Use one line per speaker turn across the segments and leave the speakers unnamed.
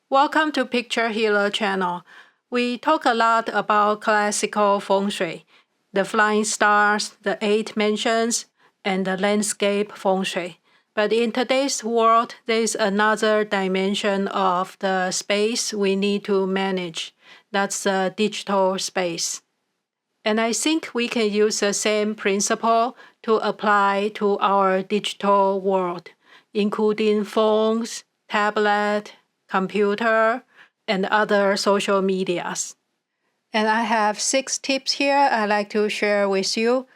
Welcome to Picture Healer channel. We talk a lot about classical Feng Shui, the flying stars, the 8 mansions, and the landscape Feng Shui. But in today's world, there's another dimension of the space we need to manage. That's the digital space. And I think we can use the same principle to apply to our digital world, including phones, tablet, computer, and other social medias. And I have 6 tips here I'd like to share with you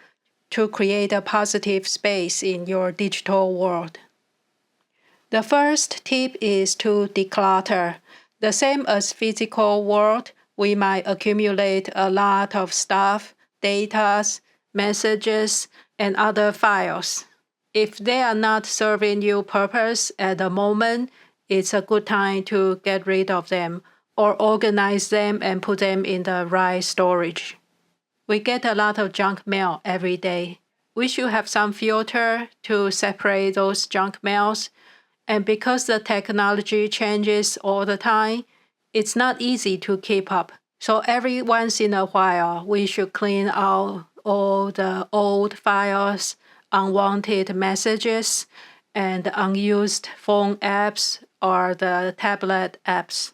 to create a positive space in your digital world. The first tip is to declutter. The same as physical world, we might accumulate a lot of stuff, data, messages, and other files. If they are not serving you purpose at the moment, it's a good time to get rid of them or organize them and put them in the right storage. We get a lot of junk mail every day. We should have some filter to separate those junk mails. And because the technology changes all the time, it's not easy to keep up. So every once in a while, we should clean out all the old files, unwanted messages, and unused phone apps or the tablet apps.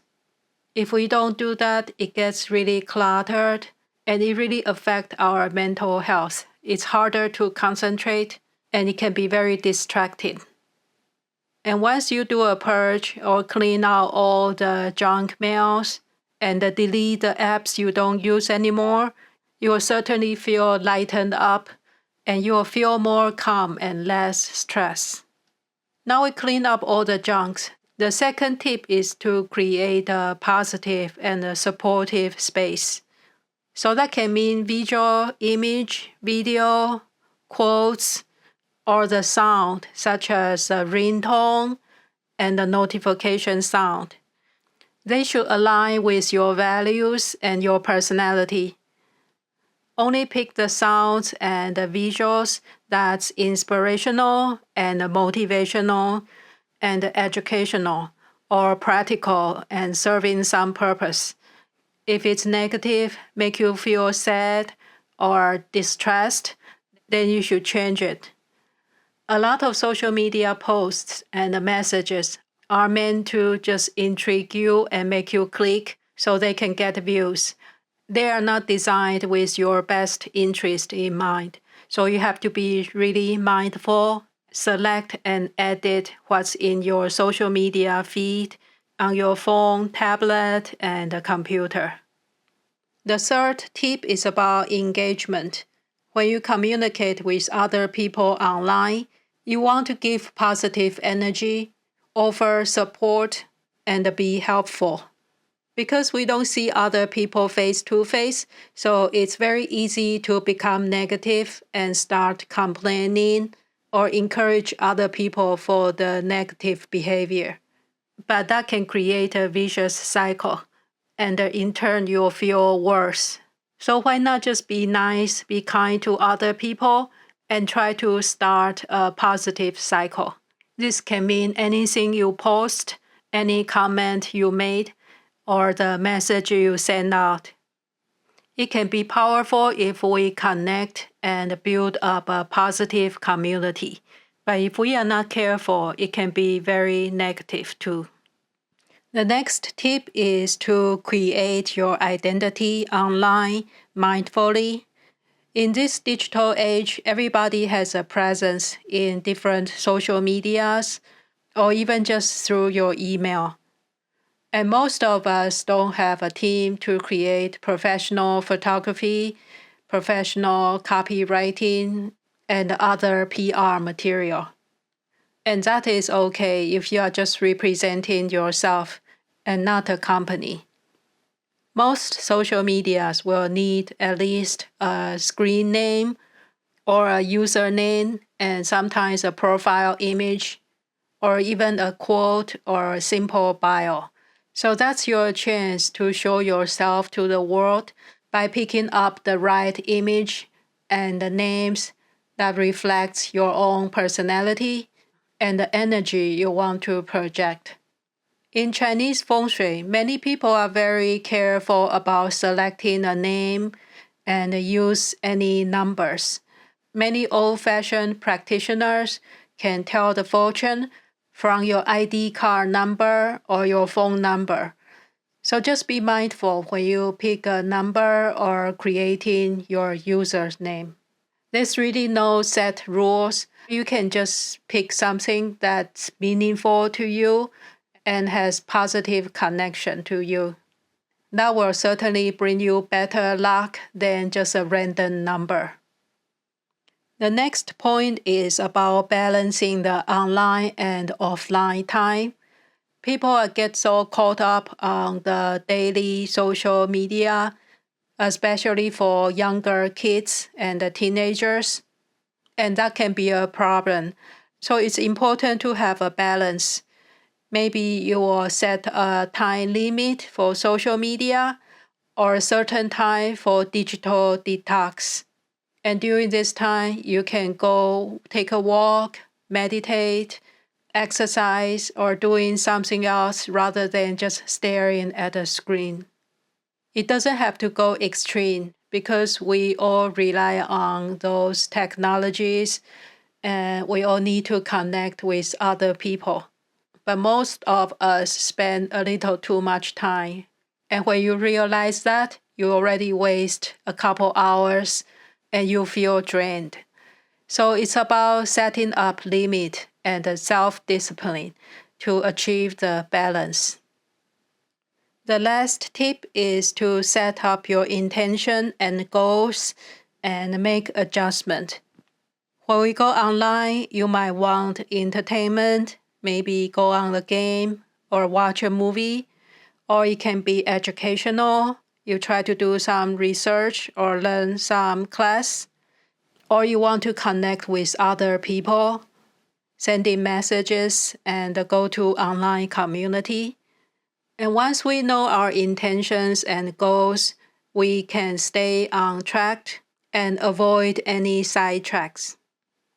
If we don't do that, it gets really cluttered and it really affects our mental health. It's harder to concentrate and it can be very distracting. And once you do a purge or clean out all the junk mails and delete the apps you don't use anymore, you will certainly feel lightened up and you will feel more calm and less stress. Now we clean up all the junks. The second tip is to create a positive and a supportive space. So that can mean visual, image, video, quotes, or the sound, such as a ringtone and the notification sound. They should align with your values and your personality. Only pick the sounds and the visuals that's inspirational and motivational and educational or practical and serving some purpose. If it's negative, make you feel sad or distressed, then you should change it. A lot of social media posts and messages are meant to just intrigue you and make you click so they can get views. They are not designed with your best interest in mind. So you have to be really mindful, select and edit what's in your social media feed on your phone, tablet, and the computer. The third tip is about engagement. When you communicate with other people online, you want to give positive energy, offer support, and be helpful. Because we don't see other people face to face, so it's very easy to become negative and start complaining or encourage other people for the negative behavior. But that can create a vicious cycle, and in turn you'll feel worse. So why not just be nice, be kind to other people, and try to start a positive cycle? This can mean anything you post, any comment you made, or the message you send out. It can be powerful if we connect and build up a positive community. But if we are not careful, it can be very negative too. The next tip is to create your identity online mindfully. In this digital age, everybody has a presence in different social medias or even just through your email. And most of us don't have a team to create professional photography, professional copywriting, and other PR material. And that is okay if you are just representing yourself and not a company. Most social medias will need at least a screen name or a username and sometimes a profile image or even a quote or a simple bio. So that's your chance to show yourself to the world by picking up the right image and the names that reflects your own personality and the energy you want to project. In Chinese Feng Shui, many people are very careful about selecting a name and use any numbers. Many old-fashioned practitioners can tell the fortune from your ID card number or your phone number. So just be mindful when you pick a number or creating your user's name. There's really no set rules. You can just pick something that's meaningful to you and has positive connection to you. That will certainly bring you better luck than just a random number. The next point is about balancing the online and offline time. People get so caught up on the daily social media, especially for younger kids and teenagers, and that can be a problem. So it's important to have a balance. Maybe you will set a time limit for social media or a certain time for digital detox. And during this time, you can go take a walk, meditate, exercise, or doing something else rather than just staring at a screen. It doesn't have to go extreme because we all rely on those technologies and we all need to connect with other people. But most of us spend a little too much time. And when you realize that, you already waste a couple hours and you feel drained. So it's about setting up limit and self-discipline to achieve the balance. The last tip is to set up your intention and goals and make adjustment. When we go online, you might want entertainment, maybe go on a game or watch a movie, or it can be educational. You try to do some research or learn some class, or you want to connect with other people, sending messages and go to online community. And once we know our intentions and goals, we can stay on track and avoid any sidetracks.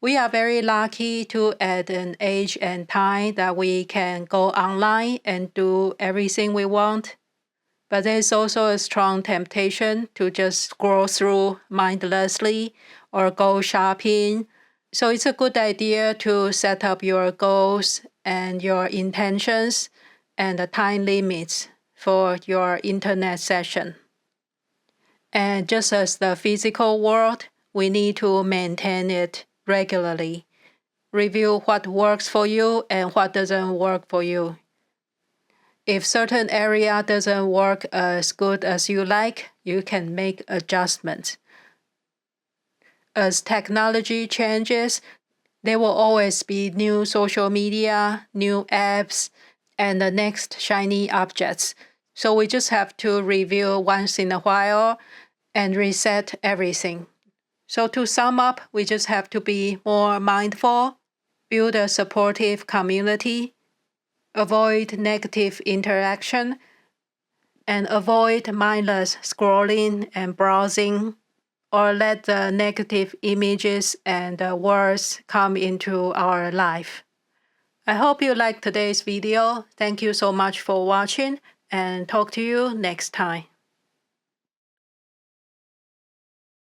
We are very lucky to at an age and time that we can go online and do everything we want. But there's also a strong temptation to just scroll through mindlessly or go shopping. So it's a good idea to set up your goals and your intentions and the time limits for your internet session. And just as the physical world, we need to maintain it regularly. Review what works for you and what doesn't work for you. If certain area doesn't work as good as you like, you can make adjustments. As technology changes, there will always be new social media, new apps, and the next shiny objects. So we just have to review once in a while and reset everything. So to sum up, we just have to be more mindful, build a supportive community, avoid negative interaction, and avoid mindless scrolling and browsing, or let the negative images and words come into our life. I hope you liked today's video. Thank you so much for watching and talk to you next time.